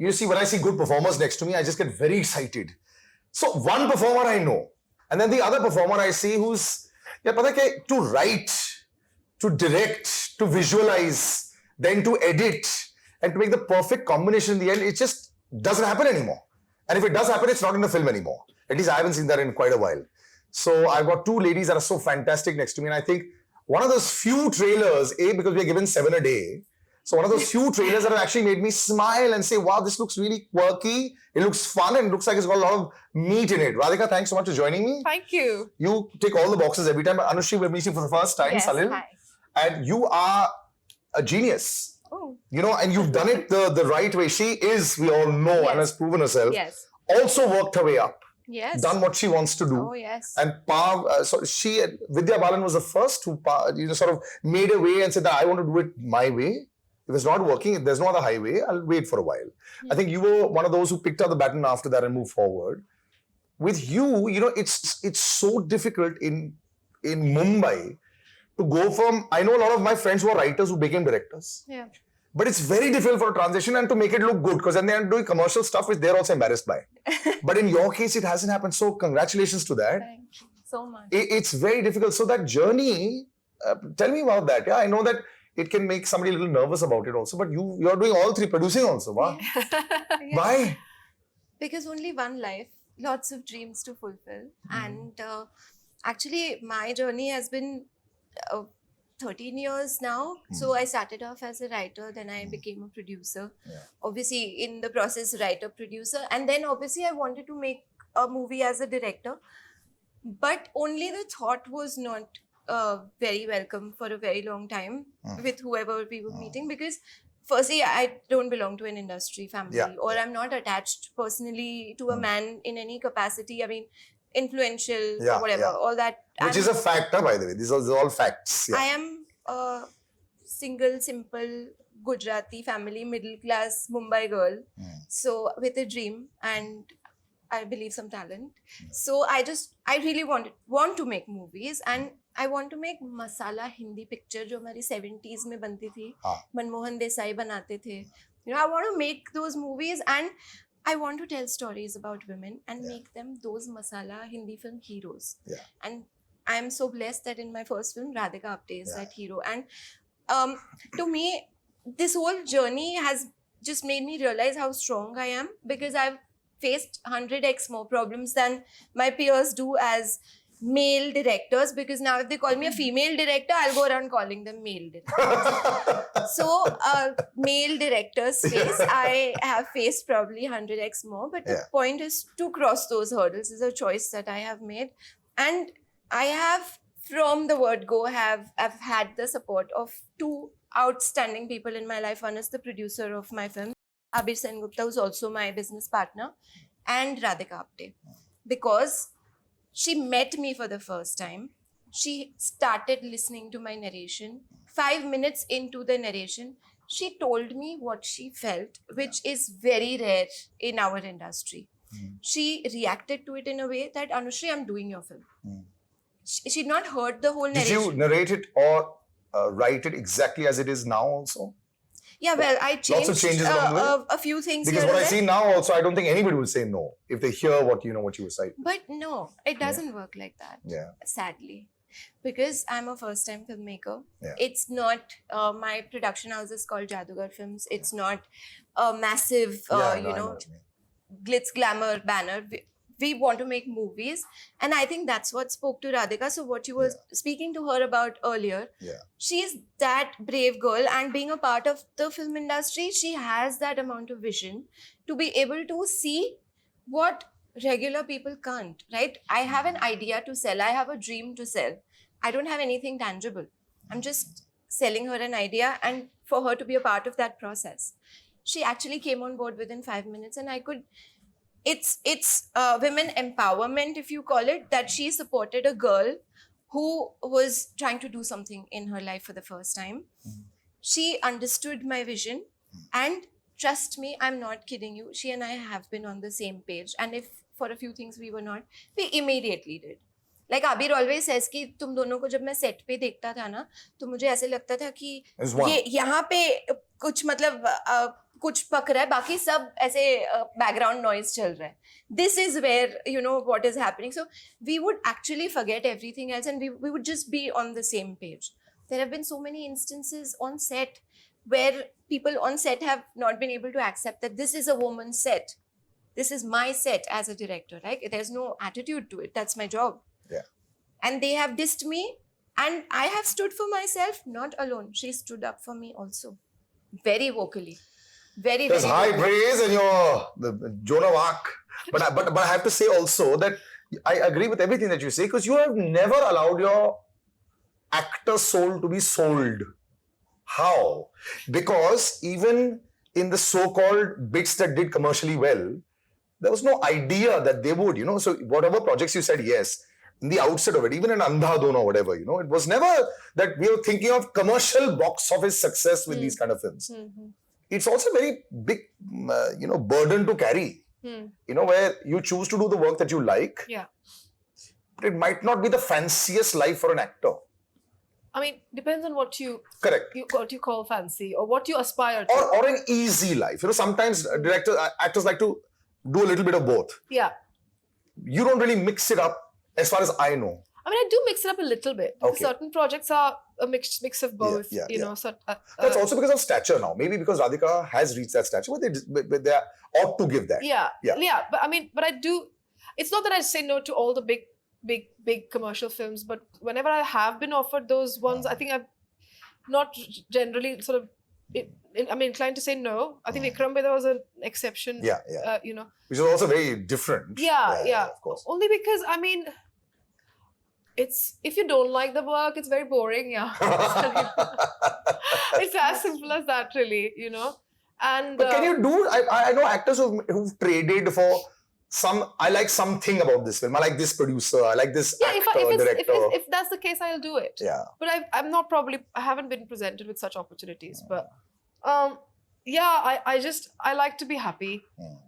you see, when I see good performers next to me, I just get very excited. So one performer I know, and then the other performer I see who's, to write, to direct, to visualize, then to edit, and to make the perfect combination in the end, it just doesn't happen anymore. And if it does happen, it's not in the film anymore. At least I haven't seen that in quite a while. So I've got two ladies that are so fantastic next to me, and I think one of those few trailers, because we're given 7 a day, so one of those few trailers that have actually made me smile and say, wow, this looks really quirky, it looks fun, and it looks like it's got a lot of meat in it. Radhika, thanks so much for joining me. Thank you. You tick all the boxes every time. Anushree, we're meeting for the first time, Yes, Salil. hi. And you are a genius. Oh. And you've done it the right way. She is, we all know, and has proven herself. Yes. Also worked her way up. Yes. Done what she wants to do. Oh, yes. And Vidya Balan was the first who sort of made a way and said that I want to do it my way. If it's not working, if there's no other highway, I'll wait for a while. I think you were one of those who picked up the baton after that and moved forward. With you, it's so difficult in Mumbai to go from, I know a lot of my friends who are writers who became directors. Yeah. But it's very difficult for a transition and to make it look good, because then they're doing commercial stuff which they're also embarrassed by. But in your case, it hasn't happened. So congratulations to that. Thank you so much. It's very difficult. So that journey, tell me about that. Yeah, I know that it can make somebody a little nervous about it also, but you're doing all three, producing also. Wow. Yeah. Why? Because only one life, lots of dreams to fulfill. And actually, my journey has been 13 years now. So I started off as a writer, then I became a producer. Yeah. Obviously, in the process, writer, producer. And then obviously, I wanted to make a movie as a director. But only the thought was not very welcome for a very long time with whoever we were meeting, because firstly, I don't belong to an industry family, or I'm not attached personally to a man in any capacity. I mean, influential or whatever, all that. Which is a fact, by the way. These are all facts. Yeah. I am a single, simple Gujarati family, middle class Mumbai girl. So with a dream and I believe some talent. So I really want to make movies, and I want to make masala Hindi picture जो हमारी 70s में बनती थी, मनमोहन देसाई बनाते थे. I want to make those movies, and I want to tell stories about women and make them those masala Hindi film heroes. Yeah. And I am so blessed that in my first film, Radhika Apte is that hero. And to me, this whole journey has just made me realize how strong I am, because I've faced 100x more problems than my peers do as male directors, because now if they call me a female director, I'll go around calling them male directors. So, male directors space, I have faced probably 100x more, but the point is to cross those hurdles is a choice that I have made. And I have, from the word go, I've had the support of two outstanding people in my life. One is the producer of my film, Abir Sengupta, who's also my business partner, and Radhika Apte, because she met me for the first time. She started listening to my narration. 5 minutes into the narration, she told me what she felt, which is very rare in our industry. She reacted to it in a way that, Anushree, I'm doing your film. She'd not heard the whole narration. Did you narrate it or write it exactly as it is now also? Yeah, well, I changed lots of changes along the way. A few things because here what I see now also, I don't think anybody will say no if they hear what you were saying. But no, it doesn't work like that. Yeah. Sadly, because I'm a first-time filmmaker. Yeah. It's not my production house is called Jadugar Films. It's not a massive, glitz glamour banner. We want to make movies, and I think that's what spoke to Radhika. So what you were speaking to her about earlier, she's that brave girl, and being a part of the film industry, she has that amount of vision to be able to see what regular people can't, right? I have an idea to sell. I have a dream to sell. I don't have anything tangible. I'm just selling her an idea, and for her to be a part of that process. She actually came on board within 5 minutes, and I could... It's women empowerment, if you call it, that she supported a girl who was trying to do something in her life for the first time. She understood my vision, and trust me, I'm not kidding you. She and I have been on the same page. And if for a few things we were not, we immediately did. Like Abir always says कि तुम दोनों को जब मैं set पे देखता था ना, तो मुझे ऐसे लगता था कि ये यहाँ पे कुछ मतलब कुछ पक रहा है, बाकी सब ऐसे background noise चल रहा है. This is where what is happening. So we would actually forget everything else, and we would just be on the same page. There have been so many instances on set where people on set have not been able to accept that this is a woman's set. This is my set as a director, right? There's no attitude to it. That's my job. Yeah. And they have dissed me, and I have stood for myself, not alone. She stood up for me also. Very vocally. Very, There's very high vocally. praise in the Joan of Arc. But I have to say also that I agree with everything that you say, because you have never allowed your actor soul to be sold. How? Because even in the so-called bits that did commercially well, there was no idea that they would, So whatever projects you said yes, in the outset of it, even in Andhadhun or whatever, it was never that we were thinking of commercial box office success with these kind of films. Mm-hmm. It's also a very big, burden to carry. Where you choose to do the work that you like. Yeah. But it might not be the fanciest life for an actor. I mean, depends on what you Correct. what you call fancy or what you aspire to. Or an easy life. Sometimes actors like to do a little bit of both. Yeah. You don't really mix it up, as far as I know. I mean, I do mix it up a little bit. Okay. Certain projects are a mix of both. Yeah. So, That's also because of stature now. Maybe because Radhika has reached that stature, but they ought to give that. Yeah. But I mean, but I do. It's not that I say no to all the big commercial films, but whenever I have been offered those ones, I think I've not generally sort of. Inclined to say no. I think Vikram Vedha was an exception. Yeah. Which is also very different. Yeah. Of course. Only because it's if you don't like the work, it's very boring. Yeah. It's as simple as that, really. And but can you do? I know actors who've traded for some. I like something about this film. I like this producer. I like this actor, director. If that's the case, I'll do it. Yeah. But I haven't been presented with such opportunities. But I like to be happy.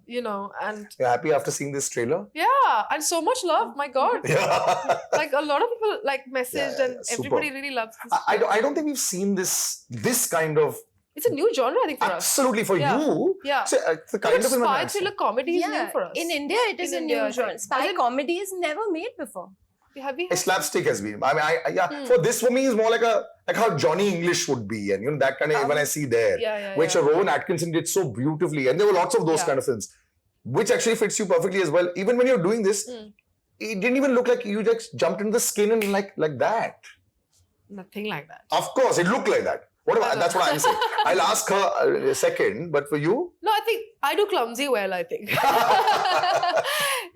And you're happy after seeing this trailer? yeah, and so much love. My God. Yeah. Like a lot of people messaged and super. everybody really loves this. I don't think we've seen this kind of. It's a new genre, I think, for us. Absolutely for you. Yeah. So, the kind of film spy thriller comedy is new for us. In India, it is In a India, new I think. genre. Spy comedy is never made before. Have we A slapstick has been. For this, for me, is more like how Johnny English would be, and that kind of when I see there, which Rowan Atkinson did so beautifully, and there were lots of those kind of films, which actually fits you perfectly as well. Even when you're doing this, it didn't even look like you just jumped into the skin and like that. Nothing like that. Of course, it looked like that. That's what I'm saying. I'll ask her a second, but for you? No, I think I do clumsy well, I think.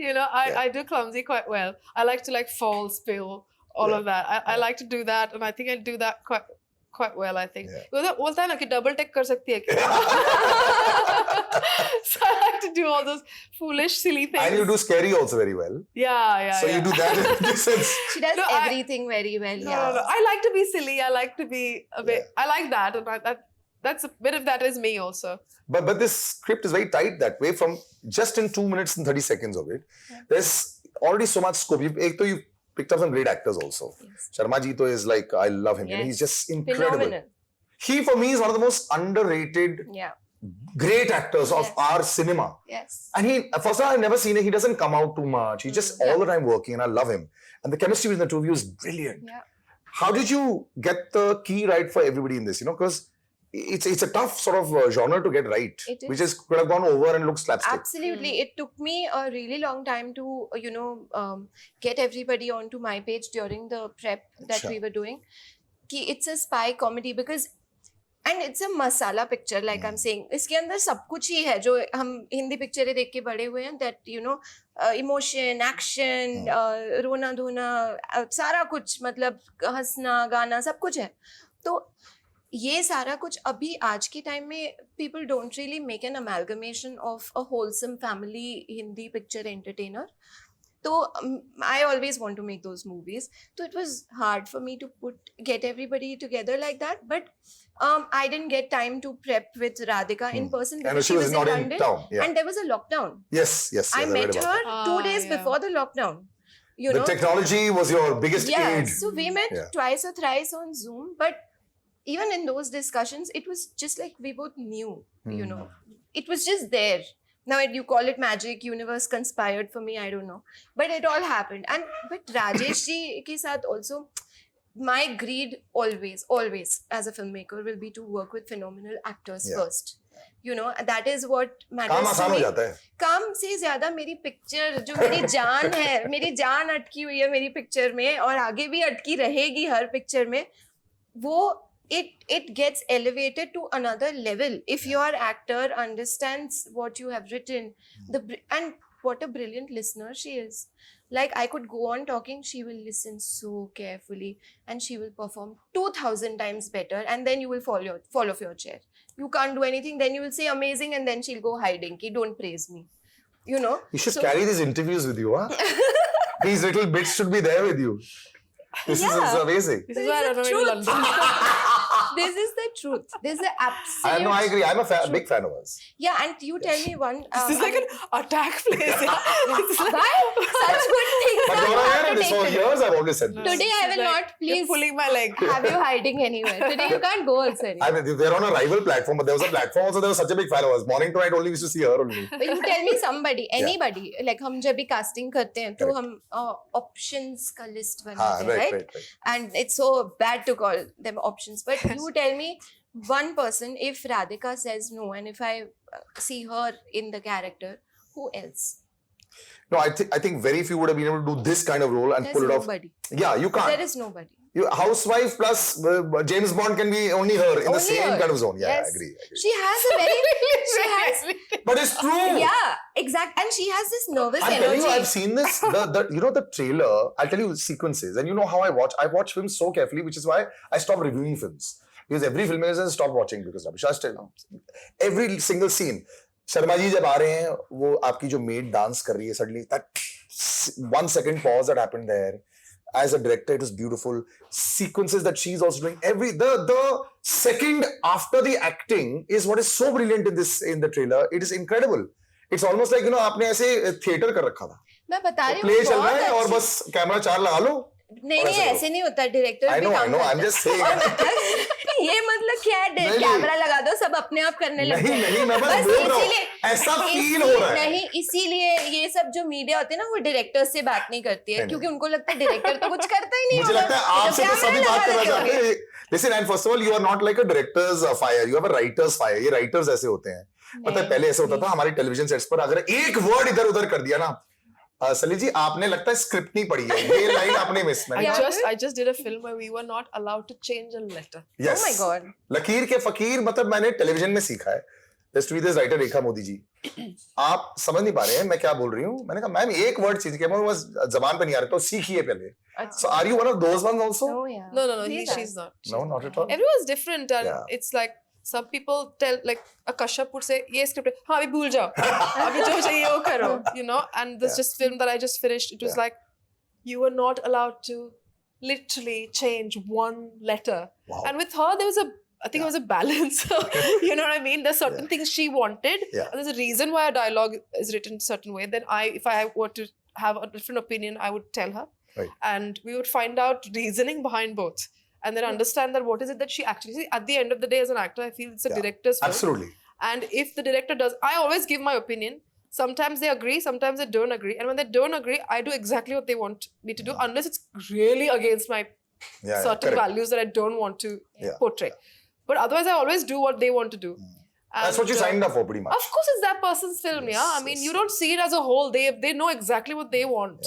I do clumsy quite well. I like to fall, spill, all of that. I like to do that, and I think I do that quite well, I think. बोलता है ना कि double take कर सकती है क्या? So I like to do all those foolish, silly things. And you do scary also very well. Yeah. So you do that in this sense. She does everything very well. No. I like to be silly. I like to be a bit. I like that, and that's a bit of that is me also. But this script is very tight that way. From just in 2 minutes and 30 seconds of it, there's already so much scope. You picked up some great actors also. Yes. Sharma ji is like, I love him. Yes. He's just incredible. Phenomenal. He for me is one of the most underrated great actors of our cinema. Yes. And first of all, I've never seen it. He doesn't come out too much. He's just all the time working, and I love him. And the chemistry between the two of you is brilliant. Yeah. How did you get the key right for everybody in this? Because it's a tough sort of genre to get right, which could have gone over and looked slapstick. Absolutely. It took me a really long time to, get everybody onto my page during the prep that we were doing. It's a spy comedy and it's a masala picture, like I'm saying. इसके अंदर सब कुछ ही है जो हम हिंदी पिक्चरें देख के बड़े हुए हैं, that emotion, action, रोना धोना, सारा कुछ, मतलब हंसना गाना सब कुछ है. तो ये सारा कुछ अभी आज के टाइम में people don't really make an amalgamation of a wholesome family Hindi picture entertainer. So I always want to make those movies. So it was hard for me to get everybody together like that. But I didn't get time to prep with Radhika in person because she was in London. And there was a lockdown. Yes. I met her 2 days before the lockdown. The technology was your biggest aid. So we met twice or thrice on Zoom. But even in those discussions, it was just like we both knew, you know, it was just there. Now you call it magic, universe conspired for me, I don't know. But it all happened. But Rajesh ji ke sath also, my greed always as a filmmaker will be to work with phenomenal actors first. You know, that is what matters काम to आसान हो me. जाता है. काम से ज्यादा मेरी picture जो मेरी जान है, मेरी जान अटकी हुई है मेरी पिक्चर में और आगे भी अटकी रहेगी हर पिक्चर में, वो it gets elevated to another level if your actor understands what you have written, and what a brilliant listener she is. Like, I could go on talking, she will listen so carefully and she will perform 2000 times better, and then you will fall off your chair. You can't do anything, then you will say amazing, and then she'll go hiding ki don't praise me, you know. You should carry these interviews with you, huh? These little bits should be there with you. This is amazing. This is why I don't know in London. This is the truth. This is the absolute. I agree. I'm a big fan of hers. Yeah, and you tell me one. This is like an attack place. Yeah. It's like, Why? Such good things But are Dora, not yeah, to this take for today. years I've always said this. Today I will like, not you're please pulling my leg. have you hiding anywhere. Today you can't go also anywhere. I mean, they're on a rival platform, but there was a platform also. There was such a big fan of hers. Morning to night only we used to see her only. But you tell me somebody, anybody, like हम जब भी casting करते हैं तो हम options का list बनाते हैं, right? And it's so bad to call them options. But you tell me one person, if Radhika says no, and if I see her in the character, who else? No, I think very few would have been able to do this kind of role and There's pull it nobody. off. Yeah, you can't. There is nobody. Housewife plus James Bond can be only her in Only the same her. kind of zone. Yeah, Yes. I agree. She has a very, But it's true. yeah, exact, and she has this nervous I'm energy. telling you, I've seen this. The trailer. I'll tell you sequences, and you know how I watch. I watch films so carefully, which is why I stop reviewing films. Because every filmmaker says stop watching because rubbish. Every single scene. Sharma ji जब आ रहे हैं, वो आपकी जो maid dance कर रही है, suddenly that 1 second pause that happened there. As a director, it was beautiful. Sequences that she's also doing. The second after the acting is what is so brilliant in the trailer. It is incredible. It's almost like, you know, आपने ऐसे theater कर रखा था. मैं बता रही हूँ, play चल रहा है बहुत और बस कैमरा 4 लगा लो. नहीं ऐसे नहीं होता, डायरेक्टर I भी know, काम करता है. I'm just saying. ये मतलब क्या है, नहीं, कैमरा लगा दो, सब अपने आप करने लगते हैं. नहीं, मैं बस बोल रहा हूँ. ऐसा फील हो रहा है. नहीं, इसीलिए ये सब जो मीडिया होते हैं ना, वो डायरेक्टर्स से बात नहीं करती है, क्योंकि उनको लगता है डायरेक्टर तो कुछ करता ही नहीं. मुझे लगता है आपसे तो सभी बात करना चाहते हैं. Listen, and first of all, you are not like a director's fire. You have a writer's fire. ये writers ऐसे होते हैं. पता है पहले ऐसे होता था हमारी टेलीविजन सेट्स पर, अगर एक वर्ड इधर उधर कर दिया ना, सलील जी आपने लगता है स्क्रिप्ट नहीं पढ़ी है, ये लाइन आपने मिस में. I just did a film where we were not allowed to change a letter. Yes. Oh my God. लकीर के फकीर मतलब मैंने टेलीविजन में सीखा है. Just with this writer Rekha Modi ji, आप समझ नहीं पा रहे हैं मैं क्या बोल रही हूँ. मैंने कहा मैम एक वर्ड चीज के बस जबान पे नहीं आ रहा, तो सीखिए पहले. So are you one of those ones also? Oh yeah. No, she's not. No, not at all. Everyone's different, and Yeah. it's like some people tell, like a Kashyap would say, "ये script, हाँ अभी भूल जाओ, अभी जो चाहिए वो करो," you know. And this just film that I just finished, it was like you were not allowed to literally change one letter. Wow. And with her, there was I think it was a balance. You know what I mean? There's certain things she wanted. Yeah. And there's a reason why a dialogue is written a certain way. Then if I were to have a different opinion, I would tell her. Right. And we would find out reasoning behind both. And then understand that what is it that she actually... See, at the end of the day, as an actor, I feel it's a director's film. Absolutely. And if the director does... I always give my opinion. Sometimes they agree, sometimes they don't agree. And when they don't agree, I do exactly what they want me to do, unless it's really against my certain values that I don't want to portray. But otherwise, I always do what they want to do. That's what you signed up for, pretty much. Of course, it's that person's film, yeah. I mean, you don't see it as a whole. They know exactly what they want.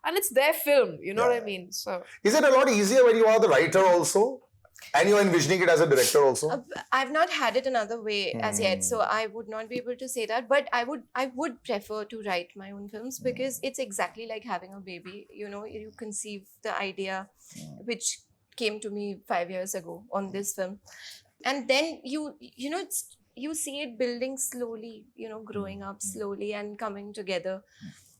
And it's their film, you know what I mean? So, is it a lot easier when you are the writer also? And you're envisioning it as a director also? I've not had it another way as yet, so I would not be able to say that. But I would prefer to write my own films because it's exactly like having a baby. You know, you conceive the idea, which came to me 5 years ago on this film, and then you know you see it building slowly, you know, growing up slowly and coming together.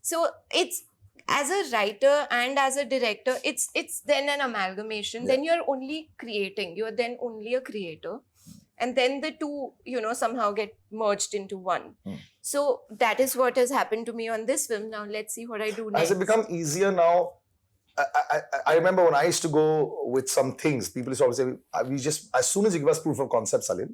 So it's, as a writer and as a director, it's then an amalgamation. Then you're only creating. You're then only a creator. And then the two, you know, somehow get merged into one. So that is what has happened to me on this film. Now let's see what I do next. Has it become easier now I remember when I used to go with some things, people used to always say, we just, as soon as you give us proof of concept, Salil,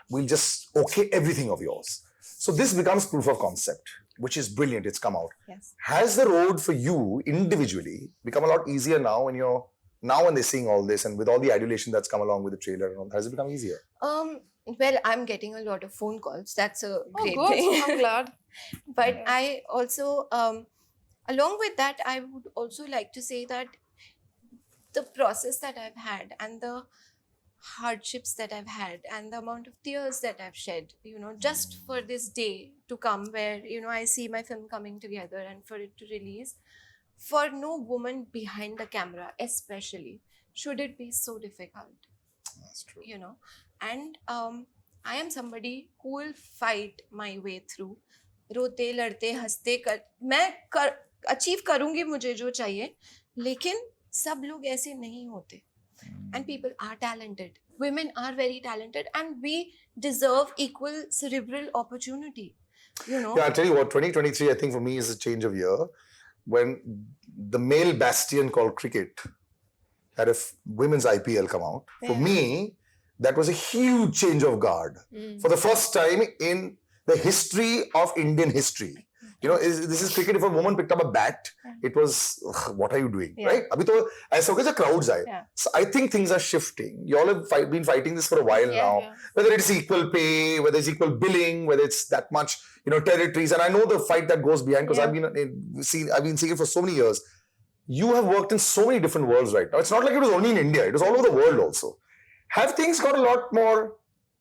we'll just okay everything of yours. So this becomes proof of concept, which is brilliant. It's come out. Yes. Has the road for you individually become a lot easier now when they're seeing all this and with all the adulation that's come along with the trailer and all, has it become easier? Well, I'm getting a lot of phone calls. That's a great good. thing. I'm glad. But Yeah. I also, along with that, I would also like to say that the process that I've had and the hardships that I've had and the amount of tears that I've shed, just for this day to come where, I see my film coming together and for it to release, for no woman behind the camera, especially, should it be so difficult, That's true. And I am somebody who will fight my way through. रोते लड़ते हंसते मैं achieve करूंगी मुझे जो चाहिए, लेकिन सब लोग ऐसे नहीं होते. And people are talented. Women are very talented and we deserve equal cerebral opportunity. Yeah, I'll tell you what, 2023 I think for me is a change of year when the male bastion called cricket had a women's IPL come out. For Yeah. me, that was a huge change of guard. For the first time in the history of Indian history. This is cricket. If a woman picked up a bat, it was, what are you doing, Yeah. right? Abhi to aisa ho gaya, crowds aaye. Yeah. So I think things are shifting. You all have been fighting this for a while Yeah, now. yeah. Whether it's equal pay, whether it's equal billing, whether it's that much, territories. And I know the fight that goes behind because Yeah. I've been seeing it for so many years. You have worked in so many different worlds right now. It's not like it was only in India. It was all over the world also. Have things got a lot more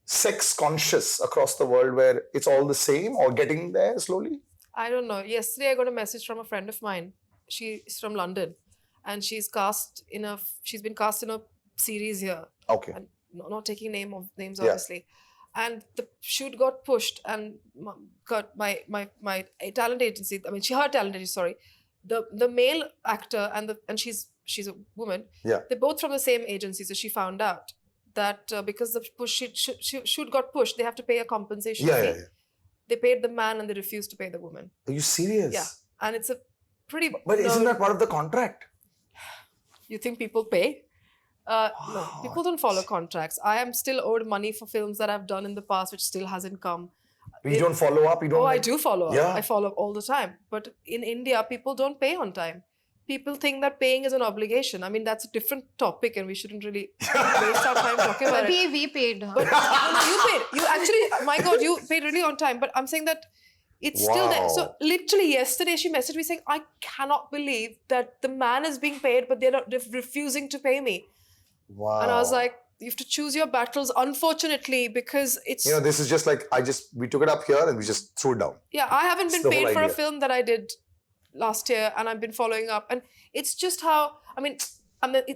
sex conscious across the world where it's all the same or getting there slowly? I don't know. Yesterday, I got a message from a friend of mine. She's from London, and she's been cast in a series here. Okay. And not taking names, Yeah. obviously. And the shoot got pushed, and my talent agency. I mean, her talent agency. Sorry, the male actor and she's a woman. Yeah. They're both from the same agency, so she found out that because the shoot got pushed, they have to pay a compensation fee. Yeah. They paid the man and they refused to pay the woman. Are you serious? Yeah. And it's a pretty... But isn't that part of the contract? You think people pay? No, people don't follow contracts. I am still owed money for films that I've done in the past, which still hasn't come. You don't follow up? You don't? Oh, I do follow up. Yeah. I follow up all the time. But in India, people don't pay on time. People think that paying is an obligation. I mean, that's a different topic and we shouldn't really waste our time talking about But it. we paid her. But no, you paid. You actually, my God, you paid really on time. But I'm saying that it's still there. Wow. So literally yesterday, she messaged me saying, I cannot believe that the man is being paid, but they're refusing to pay me. Wow. And I was like, you have to choose your battles, unfortunately, because it's... this is just like, we took it up here and we just threw it down. Yeah, I haven't It's been the whole paid for a idea. film that I did last year and I've been following up. And it's just how,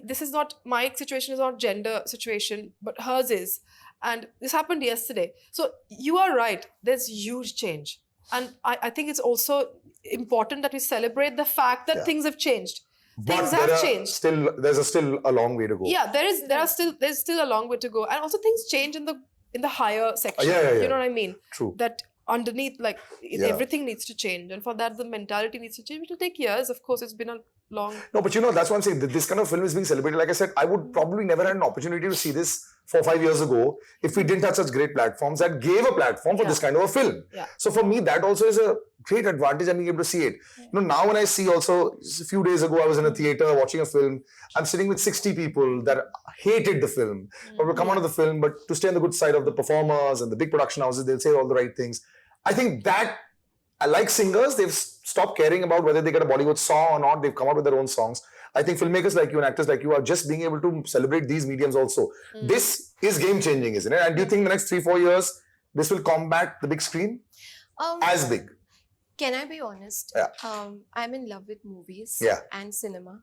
this is not, my situation is not gender situation, but hers is. And this happened yesterday. So you are right. There's huge change. And I think it's also important that we celebrate the fact that things have changed. Things have changed. There's still a long way to go. Yeah, there's still a long way to go. And also things change in the higher section. Yeah. You know what I mean? True. That underneath, everything needs to change. And for that, the mentality needs to change. It will take years. Of course, it's been a long... No, but that's what I'm saying. This kind of film is being celebrated. Like I said, I would probably never had an opportunity to see this 4 or 5 years ago if we didn't have such great platforms that gave a platform for this kind of a film. Yeah. So for me, that also is a great advantage of being able to see it. Now when I see also, a few days ago, I was in a theater watching a film. I'm sitting with 60 people that hated the film, but will come out of the film, but to stay on the good side of the performers and the big production houses, they'll say all the right things. I think that, like singers, they've stopped caring about whether they get a Bollywood song or not. They've come out with their own songs. I think filmmakers like you and actors like you are just being able to celebrate these mediums also. This is game-changing, isn't it? And do you think in the next 3-4 years, this will combat the big screen? As big? Can I be honest? Yeah. I'm in love with movies and cinema.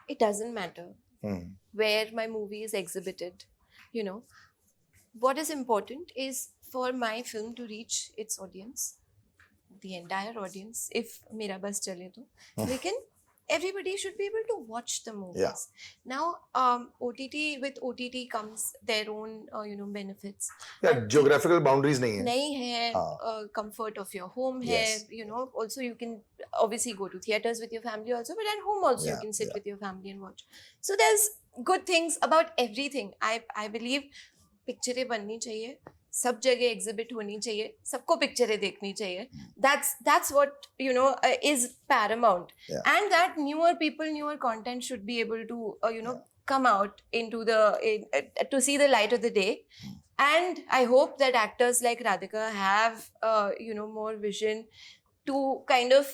It doesn't matter where my movie is exhibited. What is important is for my film to reach its audience, the entire audience, if mera bas chale to. Lekin everybody should be able to watch the movies. Yeah. Now, with OTT comes their own, benefits. Yeah, geographical boundaries nahi hai. नहीं है, हाँ. comfort of your home Yes. है, also you can obviously go to theaters with your family also, but at home also you Yeah, can sit yeah. with your family and watch. So there's good things about everything. I believe पिक्चरें बननी चाहिए, सब जगह exhibit होनी चाहिए, सबको पिक्चरें देखनी चाहिए. That's what is paramount. Yeah. And that newer content should be able to come out into to see the light of the day. And I hope that actors like Radhika have more vision to kind of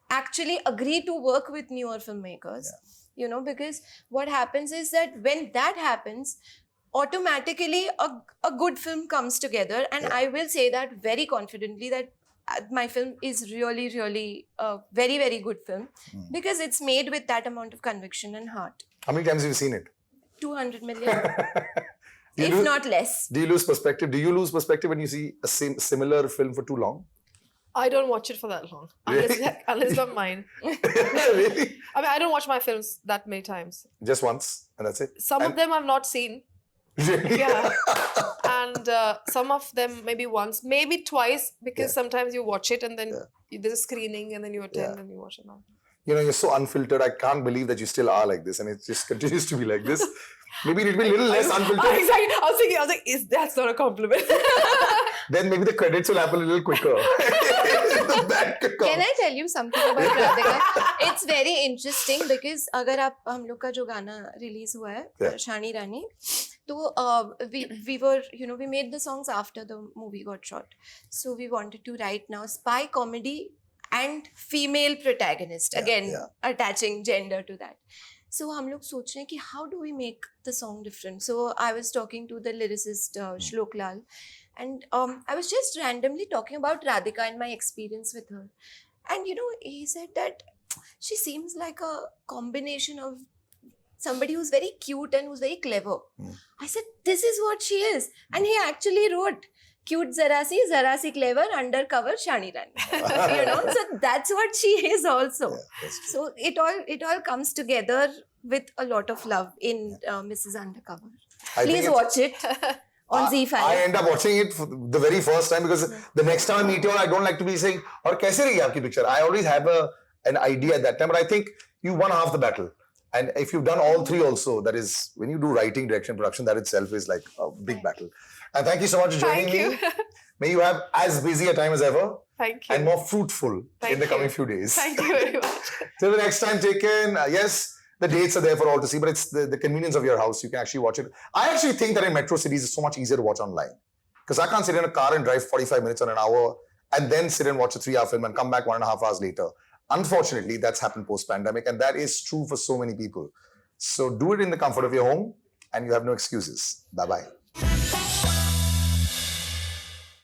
actually agree to work with newer filmmakers. Because what happens is that when that happens, automatically a good film comes together. And Yeah. I will say that very confidently that my film is really, really a very, very good film because it's made with that amount of conviction and heart. How many times have you seen it? 200 million, Do you if lose- not less. Do you lose perspective? Do you lose perspective when you see a similar film for too long? I don't watch it for that long. Really? Unless it's not mine. Really? I mean, I don't watch my films that many times. Just once, and that's it. Some of And- them I've not seen. Really? Yeah. And some of them maybe once, maybe twice, because Yeah. sometimes you watch it and then Yeah. there's a screening and then you attend Yeah. and you watch it now. You're so unfiltered. I can't believe that you still are like this, and it just continues to be like this. Maybe it'll be a little less unfiltered. Exactly. I was like, that's not a compliment. Then maybe the credits will happen a little quicker. The bank account. Can I tell you something about Radhika? It's very interesting because अगर आप हम लोग का जो गाना release हुआ है Yeah. शानी रानी, तो we were we made the songs after the movie got shot, so we wanted to write now spy comedy and female protagonist, again attaching gender to that. So हम लोग सोच रहे हैं कि how do we make the song different? So I was talking to the lyricist Shlok Lal, and I was just randomly talking about Radhika and my experience with her, and he said that she seems like a combination of somebody who's very cute and who's very clever. I said, this is what she is, and he actually wrote cute zarasi clever, undercover Shani Rani. So that's what she is also. Yeah, that's true. So it all comes together with a lot of love in Mrs. Undercover. I think Please it's- watch it on Z5. I end up watching it for the very first time because the next time I meet you, I don't like to be saying, "Aur kaise rahi aapki picture?" I always have an idea at that time, but I think you won half the battle. And if you've done all three also, that is, when you do writing, direction, production, that itself is like a big battle. And thank you so much for joining Thank me. you. May you have as busy a time as ever Thank you. and more fruitful Thank in the coming you. few days. Thank you very much. Till the next time, take care. Yes, the dates are there for all to see, but it's the convenience of your house. You can actually watch it. I actually think that in metro cities, it's so much easier to watch online. Because I can't sit in a car and drive 45 minutes or an hour and then sit and watch a 3-hour film and come back 1.5 hours later. Unfortunately, that's happened post-pandemic, and that is true for so many people. So do it in the comfort of your home, and you have no excuses. Bye-bye.